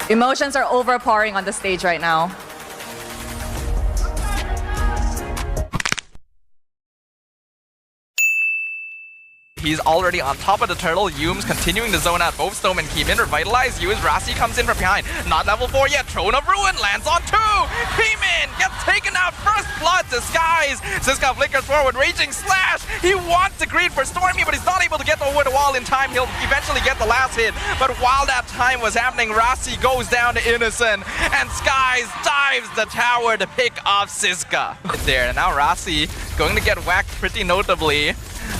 Emotions are overpowering on the stage right now. He's already on top of the turtle. Yume's continuing to zone out both Stome and Keemin. Revitalize Use. Rasi comes in from behind. Not level 4 yet. Throne of Ruin lands on 2. Keemin gets taken out. First blood to Skies. Xiska flickers forward. Raging Slash. He wants to greed for Stormy, but he's not able to get over the wall in time. He'll eventually get the last hit. But while that time was happening, Rasi goes down to Innocent. And Skies dives the tower to pick off Xiska. There. And now Rasi going to get whacked pretty notably.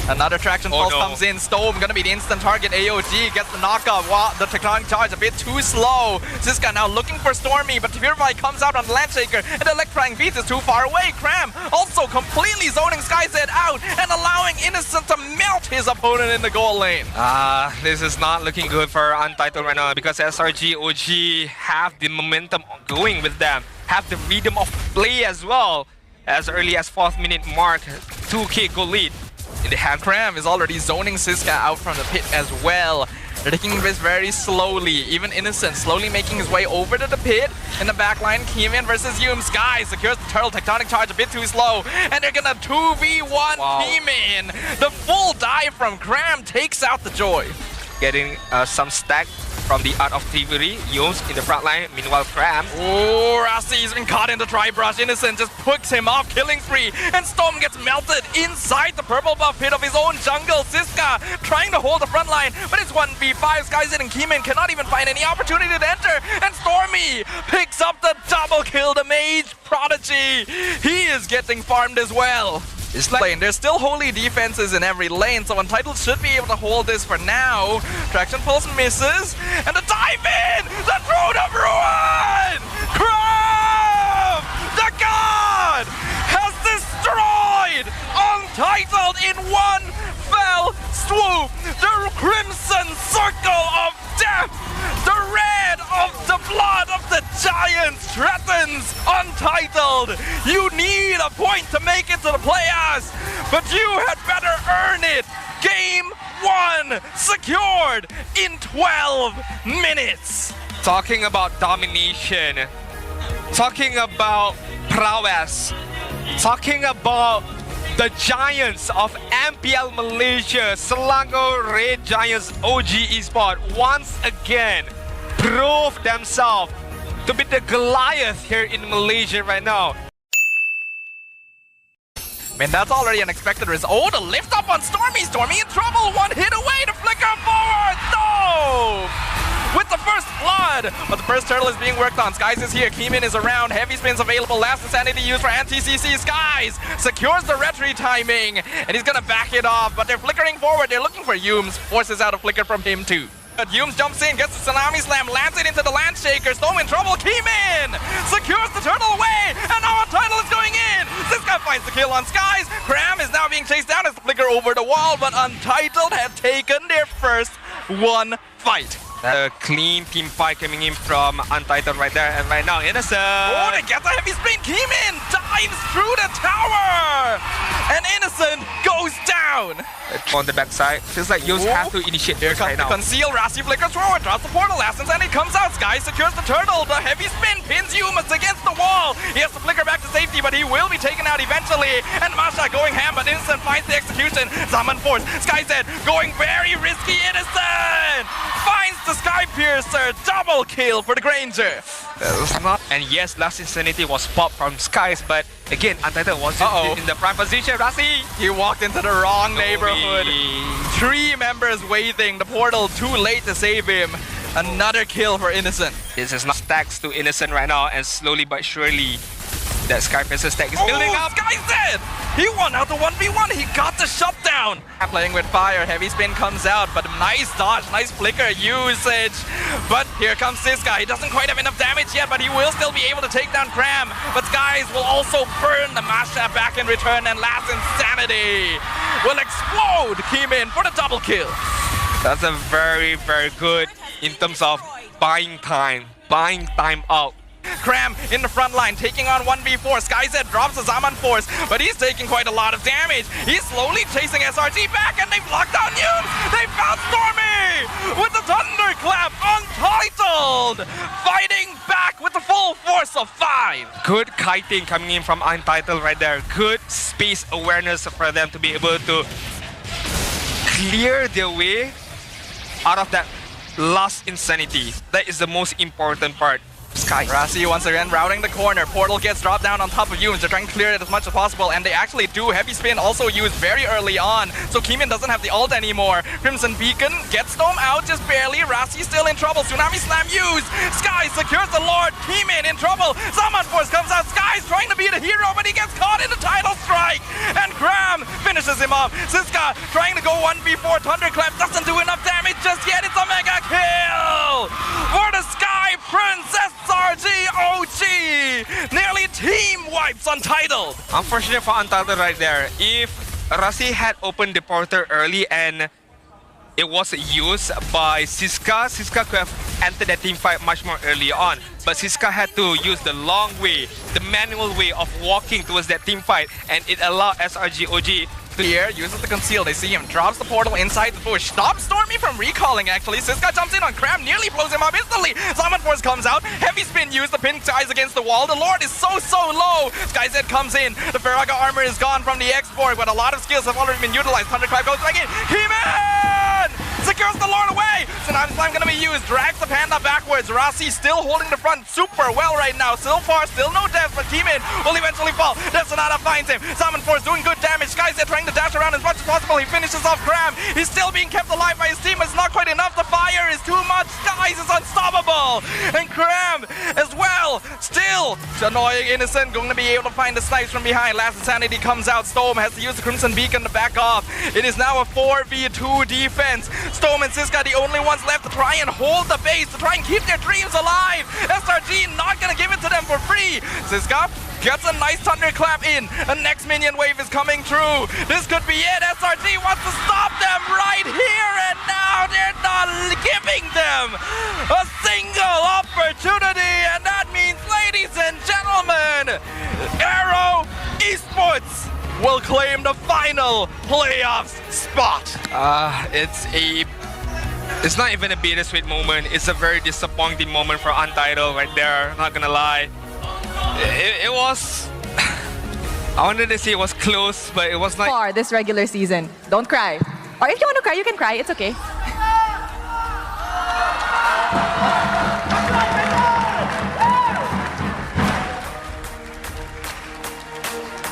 Another traction pulse comes in. Stome gonna be the instant target. AOG gets the knockup while the tectonic charge a bit too slow. Xiska now looking for Stormy, but Purify comes out on the Landshaker and the Electrifying Beat is too far away. Cram also completely zoning Skyzed out and allowing Innocent to melt his opponent in the goal lane. This is not looking good for Untitled right now because SRG OG have the momentum going with them, have the rhythm of play as well. As early as 4th minute mark, 2K goal lead. In the hand, Cram is already zoning Xiska out from the pit as well. They're taking this very slowly. Even Innocent slowly making his way over to the pit. In the backline, Keemin versus Yume. Sky secures the turtle. Tectonic charge a bit too slow. And they're gonna 2v1 Keemin. The full dive from Cram takes out the joy. Getting some stack from the Art of Thievery. Yume's in the front line. Meanwhile, Cram. Oh, Rasi's been caught in the tri-brush. Innocent just picks him off, killing spree. And Storm gets melted inside the purple buff pit of his own jungle. Xiska trying to hold the front line, but it's 1v5. Skyzed and Keemin cannot even find any opportunity to enter. And Stormy picks up the double kill, the Mage Prodigy. He is getting farmed as well. This lane, there's still holy defenses in every lane, so Untitled should be able to hold this for now. Traction pulse misses, and the dive in! The Throne of Ruin! Cram! The god has destroyed Untitled in one fell swoop! The Crimson Circle of Death! The red of the blood of the giants threatens Untitled! You need a point to make it to the playoffs, but you had better earn it! Game 1 secured in 12 minutes! Talking about domination, talking about prowess, talking about the giants of MPL Malaysia, Selangor Red Giants OG eSports once again prove themselves to be the Goliath here in Malaysia right now. Man, that's already an expected result. Oh, the lift up on Stormy. Stormy in trouble. One hit away to flicker forward. No! With the first blood, but the first turtle is being worked on. Skies is here. Keemin is around. Heavy spins available. Last insanity used for anti-CC. Skies secures the retry timing, and he's gonna back it off. But they're flickering forward. They're looking for Yumes. Forces out a flicker from him too. But Yumes jumps in, gets the Tsunami Slam, lands it into the Landshaker. Stone in trouble. Keemin secures the turtle away, and now Untitled is going in. Xiska finds the kill on Skies. Cram is now being chased down as the flicker over the wall, but Untitled have taken their first one fight. A clean team fight coming in from Untitled right there, and right now Innocent. Oh, they get the heavy spin. Keemin dives through the tower, and Innocent goes down. On the backside, feels like Yumes have to initiate Here this comes right the now. conceal. Rasi flickers forward, drops the portal. Last and it comes out. Sky secures the turtle. The heavy spin pins Yumas against the wall. He has to flicker back to safety, but he will be taken out eventually. And Masha going ham, but Innocent finds the execution. Summon Force. Skyzed going very risky. Innocent finds the Sky Piercer. Double kill for the Granger. And yes, last insanity was popped from Skies, but again, Untitled was in the prime position. Rasi! He walked into the wrong neighborhood. 3 members waiting. The portal too late to save him. Another kill for Innocent. This is not stacks to Innocent right now, and slowly but surely, that Sky Piercer stack is building up. Skyzed! He won out the 1v1. He got the shutdown. Playing with fire. Heavy spin comes out, but nice dodge, nice flicker usage. But here comes Xiska. He doesn't quite have enough damage yet, but he will still be able to take down Cram. But Skies will also burn the Masha back in return, and last insanity will explode Keemin for the double kill. That's a very, very good in terms of buying time out. Cram in the front line, taking on 1v4. Skyzed drops a Zaman Force, but he's taking quite a lot of damage. He's slowly chasing SRG back, and they've locked down Yumes. They found Stormy with the Thunderclap. Untitled Untitled fighting back with the full force of 5. Good kiting coming in from Untitled right there. Good space awareness for them to be able to clear their way out of that last insanity. That is the most important part. Sky. Rassi once again routing the corner. Portal gets dropped down on top of Humans. They're trying to clear it as much as possible, and they actually do. Heavy Spin also used very early on, so Keeman doesn't have the ult anymore. Crimson Beacon gets Storm out just barely. Rassi still in trouble. Tsunami Slam used. Sky secures the Lord. Keeman in trouble. Summon Force comes out. Sky's trying to be the hero, but he gets caught in the Tidal Strike, and Graham finishes him off. Siska trying to go 1v4. Thunderclap doesn't do enough damage just yet. It's a mega kill for the Sky Princess. SRG OG nearly team wipes Untitled. Unfortunate for Untitled right there. If Rassi had opened the portal early and it was used by Siska, Siska could have entered that team fight much more early on. But Siska had to use the long way, the manual way of walking towards that team fight, and it allowed SRG OG Clear, uses the conceal. They see him, drops the portal inside the bush. Stops Stormy from recalling, actually. Siska jumps in on Cram, nearly blows him up instantly. Summon Force comes out. Heavy Spin used the pin ties against the wall. The Lord is so low. Skyzed comes in. The Faraga armor is gone from the export, but a lot of skills have already been utilized. Thunderclap goes back in. Keeman secures the Lord away. Tsunami Slam gonna be used. Drags the Panda backwards. Rassi still holding the front super well right now. So far, still no deaths, but Keeman will eventually fall. Sonata finds him. Summon Force doing good damage. Skyzed trying to dash around as much as possible. He finishes off Cram. He's still being kept alive by his team. It's not quite enough. The fire is too much. Skies is unstoppable. And Cram as well. Still annoying Innocent. Going to be able to find the snipes from behind. Last Insanity comes out. Storm has to use the Crimson Beacon to back off. It is now a 4v2 defense. Storm and Siska the only ones left to try and hold the base, to try and keep their dreams alive. SRG not going to give it to them for free. Siska gets a nice Thunderclap in. A next minion wave is coming through. This could be it. SRG wants to stop them right here and now. They're not giving them a single opportunity. And that means, ladies and gentlemen, Arrow eSports will claim the final playoffs spot. It's not even a bittersweet moment. It's a very disappointing moment for Untitled right there. Not gonna lie. It was... I wanted to say it was close, but it was not... For this regular season. Don't cry. Or if you want to cry, you can cry. It's okay.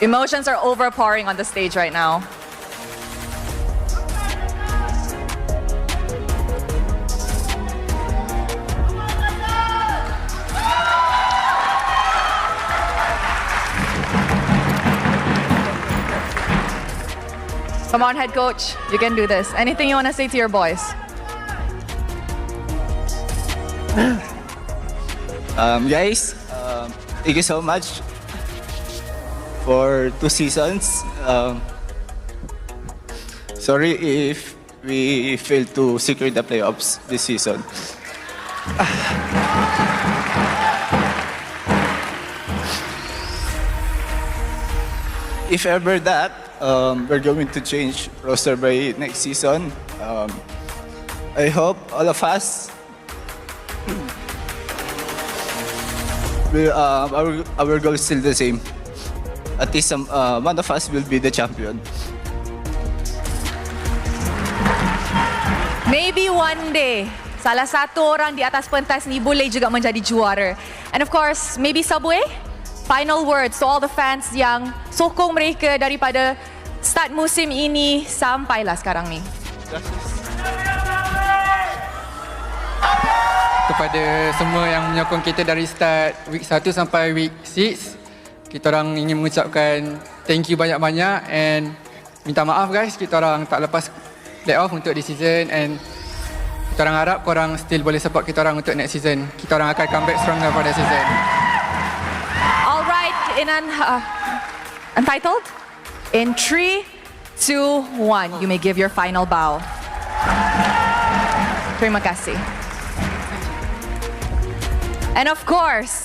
Emotions are overpowering on the stage right now. Come on, head coach. You can do this. Anything you want to say to your boys? Guys, thank you so much for 2 seasons. Sorry if we failed to secure the playoffs this season. If ever that, we're going to change roster by next season. I hope all of us will, our goal is still the same. At least one of us will be the champion. Maybe one day, salah satu orang di atas pentas ni boleh juga menjadi juara. And of course, maybe Subway? Final words to all the fans yang sokong mereka daripada start musim ini sampailah sekarang ni. Kepada semua yang menyokong kita dari start week 1 sampai week 6, kita orang ingin mengucapkan thank you banyak-banyak and minta maaf guys, kita orang tak lepas playoff untuk this season, and kita orang harap korang still boleh support kita orang untuk next season. Kita orang akan comeback stronger for next season. Alright, in Untitled? In 3, 2, 1, you may give your final bow. Terima kasih. And of course,